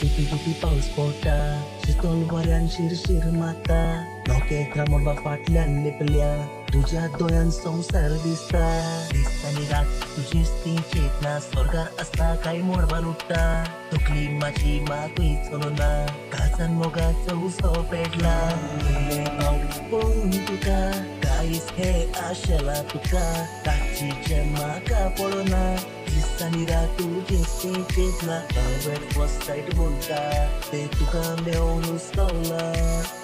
tipi paus podta, Sitol Varian shir mata, Noktetra modpa Fatlian lipla, Tujhe doyan sousar dista, dista ni raat, tujhich chitna, Sorgar asta kai modpan udta, Tokli Majhi matui cholona, Kalzan mogaचा उसव पेटला, udta, काहीच हे आशेला तुका, रातची म्हाका पळोना, दिसांनी तुझेच चेतना, वेळ वस्तायट बोलता, ते तुका मेळून हुसकवला,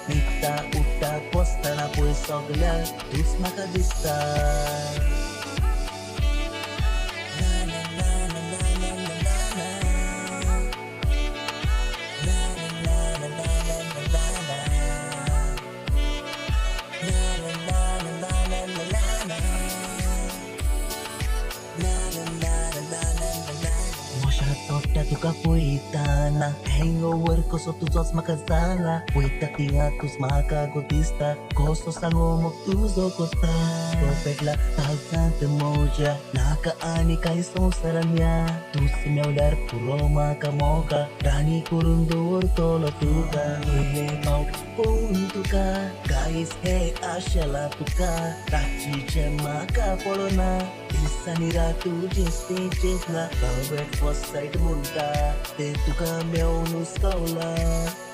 न्हिदता उठता बसतना पळय सगळ्याक तूच म्हाका दिसता. Tokta tuka puytana, hangover koso tuzos म्हाका जाला, पळयता थिंगा तूच म्हाका गो दिसता, कसो सांगू मग तुजो कोता, तो पेटला काळजांत मोज्या, नाका आनी कांय संवसारान या, तूच मेवल्यार पुरो म्हाका मोगा, राणी करून दवरतलो तुका, पयले फावट पळोवन तुका, कांयच हे आशेला तुका, रातची म्हाका पळोना, दिसांनी तुझेच चेतना, वेळ वस्तायट बोलता, ते तुका मेळून हुसकवला,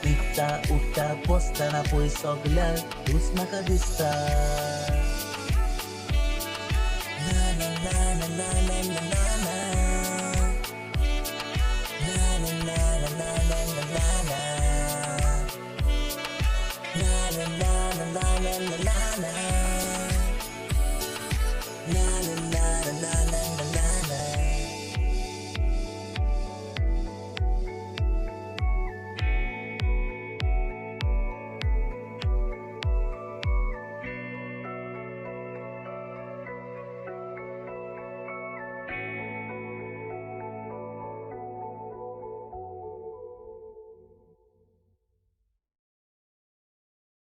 न्हिदता उठता बसतना पळय सगळ्याक तूच म्हाका दिसता. La la la la la